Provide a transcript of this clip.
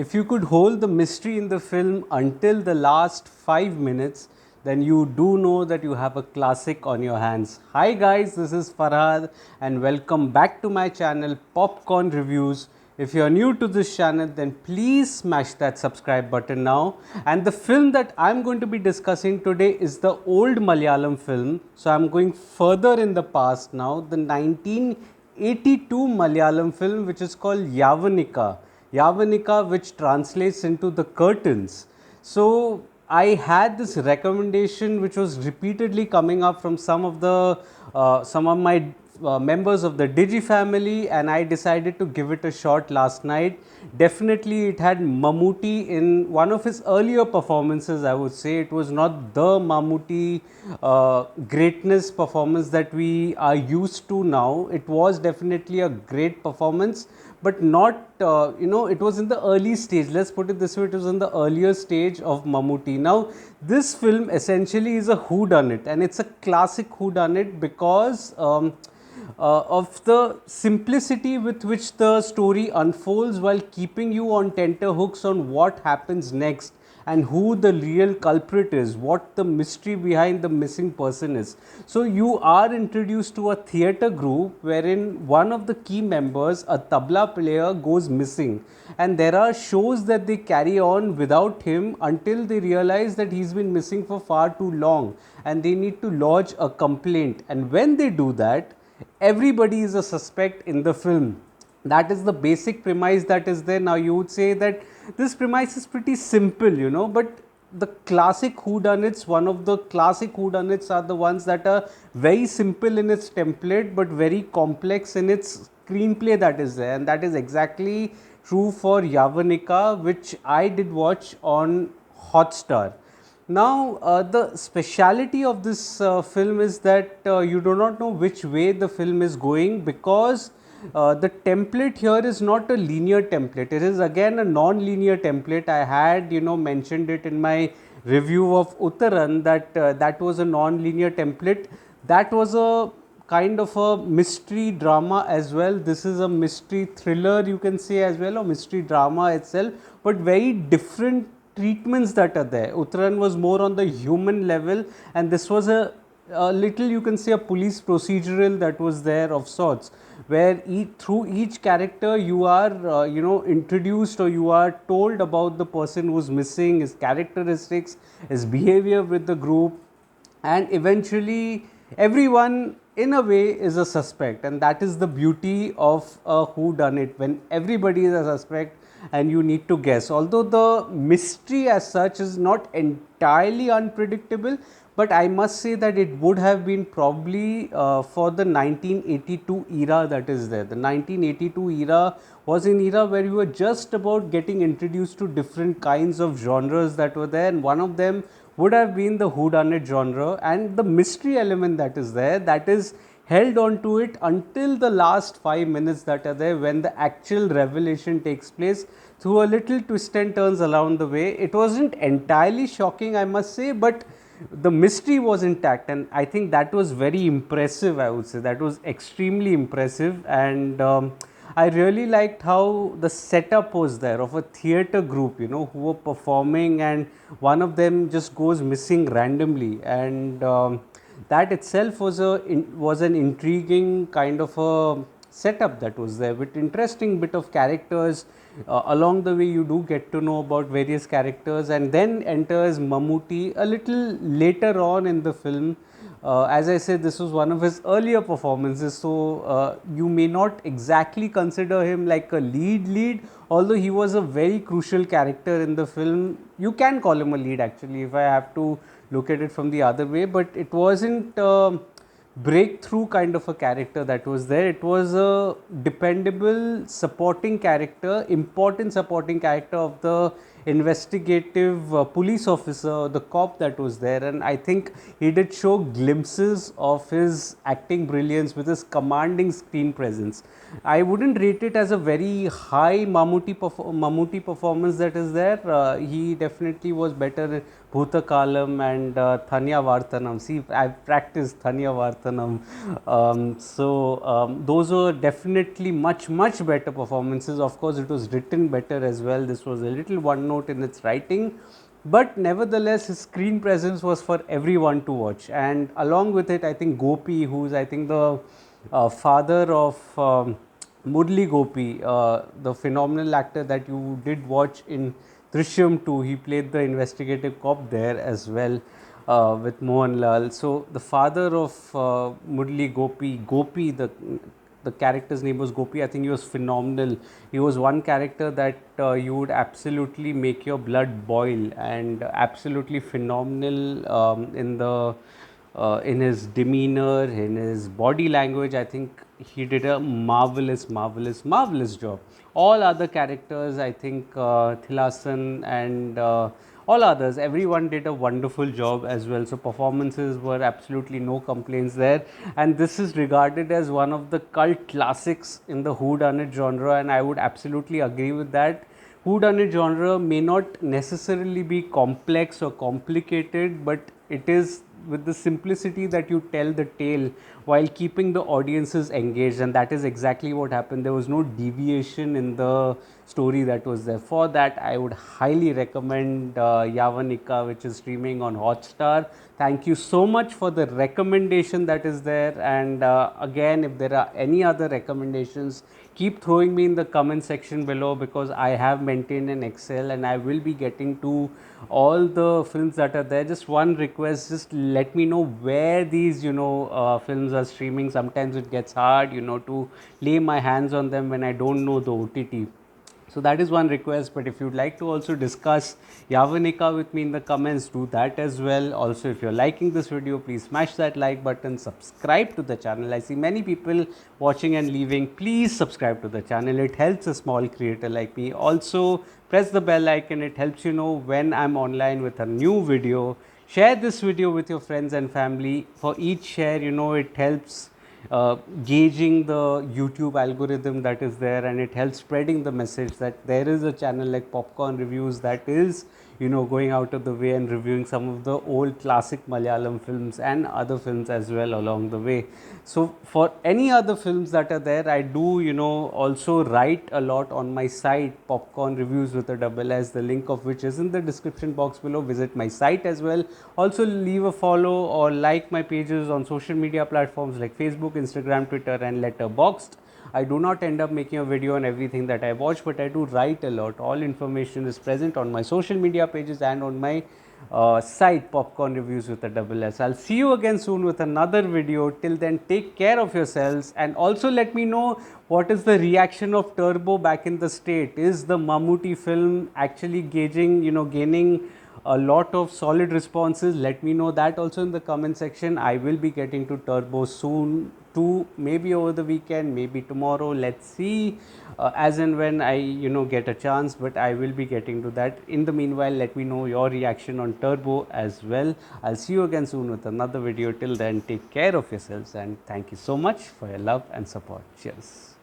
If you could hold the mystery in the film until the last 5 minutes, then you do know that you have a classic on your hands. Hi guys, this is Farhad and welcome back to my channel Popcorn Reviews. If you are new to this channel, then please smash that subscribe button now. And the film that I'm going to be discussing today is the old Malayalam film. So I'm going further in the past now, the 1982 Malayalam film which is called Yavanika. Yavanika, which translates into the curtains. So I had this recommendation which was repeatedly coming up from some of my members of the Digi family, and I decided to give it a shot last night. Definitely, it had Mammootty in one of his earlier performances. I would say it was not the Mammootty greatness performance that we are used to now. It was definitely a great performance, but not it was in the early stage. Let's put it this way: it was in the earlier stage of Mammootty. Now, this film essentially is a whodunit, and it's a classic whodunit because of the simplicity with which the story unfolds while keeping you on tenterhooks on what happens next and who the real culprit is, what the mystery behind the missing person is. So, you are introduced to a theatre group wherein one of the key members, a tabla player, goes missing, and there are shows that they carry on without him until they realize that he's been missing for far too long and they need to lodge a complaint. And when they do that, everybody is a suspect in the film. That is the basic premise that is there. Now, you would say that this premise is pretty simple, but the classic whodunits, one of the classic whodunits are the ones that are very simple in its template but very complex in its screenplay that is there, and that is exactly true for Yavanika, which I did watch on Hotstar. Now, the speciality of this film is that you do not know which way the film is going, because the template here is not a linear template. It is again a non-linear template. I had mentioned it in my review of Uttaran that that was a non-linear template. That was a kind of a mystery drama as well. This is a mystery thriller, you can say, as well, or mystery drama itself, but very different treatments that are there. Uttaran was more on the human level, and this was a little, you can say, a police procedural that was there of sorts, where through each character you are introduced, or you are told about the person who's missing, his characteristics, his behavior with the group, and eventually everyone in a way is a suspect. And that is the beauty of a whodunit, when everybody is a suspect and you need to guess. Although the mystery as such is not entirely unpredictable, but I must say that it would have been probably for the 1982 era that is there. The 1982 era was an era where you were just about getting introduced to different kinds of genres that were there, and one of them would have been the whodunit genre, and the mystery element that is there, that is held on to it until the last 5 minutes that are there, when the actual revelation takes place through a little twist and turns along the way. It wasn't entirely shocking, I must say, but the mystery was intact, and I think that was very impressive. I would say that was extremely impressive, and I really liked how the setup was there of a theatre group, who were performing, and one of them just goes missing randomly, and that itself was an intriguing kind of a setup that was there, with interesting bit of characters. Along the way you do get to know about various characters, and then enters Mammootty a little later on in the film. As I said, this was one of his earlier performances, so you may not exactly consider him like a lead, although he was a very crucial character in the film. You can call him a lead actually, if I have to look at it from the other way, but it wasn't breakthrough kind of a character that was there. It was a dependable supporting character, important supporting character of the investigative police officer, the cop that was there, and I think he did show glimpses of his acting brilliance with his commanding screen presence. I wouldn't rate it as a very high Mammootty performance that is there. He definitely was better in Bhutakalam and Thanya Vartanam. See, I've practiced Thanya Vartanam. Those were definitely much better performances. Of course, it was written better as well. This was a little one note in its writing, but nevertheless his screen presence was for everyone to watch. And along with it, I think Gopi, who's I think the father of Murli Gopi, the phenomenal actor that you did watch in Drishyam 2, he played the investigative cop there as well with Mohanlal. So the father of Murli Gopi, the character's name was Gopi. I think he was phenomenal. He was one character that you would absolutely make your blood boil, and absolutely phenomenal in his demeanor, in his body language. I think he did a marvelous job. All other characters, I think Thilasan and all others, everyone did a wonderful job as well. So performances were absolutely no complaints there, and this is regarded as one of the cult classics in the whodunit genre, and I would absolutely agree with that. Whodunit genre may not necessarily be complex or complicated, but it is with the simplicity that you tell the tale while keeping the audiences engaged, and that is exactly what happened. There was no deviation in the story that was there. For that, I would highly recommend Yavanika, which is streaming on Hotstar. Thank you so much for the recommendation that is there, and again, if there are any other recommendations, keep throwing me in the comment section below, because I have maintained an Excel and I will be getting to all the films that are there. Just one request, just let me know where these films are streaming. Sometimes it gets hard to lay my hands on them when I don't know the OTT. So that is one request, but if you'd like to also discuss Yavanika with me in the comments, do that as well. Also, if you're liking this video, please smash that like button, subscribe to the channel. I see many people watching and leaving. Please subscribe to the channel. It helps a small creator like me. Also, press the bell icon. It helps you know when I'm online with a new video. Share this video with your friends and family. For each share, it helps gauging the YouTube algorithm that is there, and it helps spreading the message that there is a channel like Popcorn Reviews that is going out of the way and reviewing some of the old classic Malayalam films and other films as well along the way. So for any other films that are there, I do also write a lot on my site, Popcorn Reviews with a double S, the link of which is in the description box below. Visit my site as well. Also leave a follow or like my pages on social media platforms like Facebook, Instagram, Twitter and Letterboxd. I do not end up making a video on everything that I watch, but I do write a lot. All information is present on my social media pages and on my site, Popcorn Reviews with a double S. I'll see you again soon with another video. Till then, take care of yourselves, and also let me know what is the reaction of Turbo back in the state. Is the Mammootty film actually gaining a lot of solid responses? Let me know that also in the comment section. I will be getting to Turbo soon too, maybe over the weekend, maybe tomorrow. Let's see as and when I get a chance, but I will be getting to that. In the meanwhile, let me know your reaction on Turbo as well. I'll see you again soon with another video. Till then, take care of yourselves, and thank you so much for your love and support. Cheers.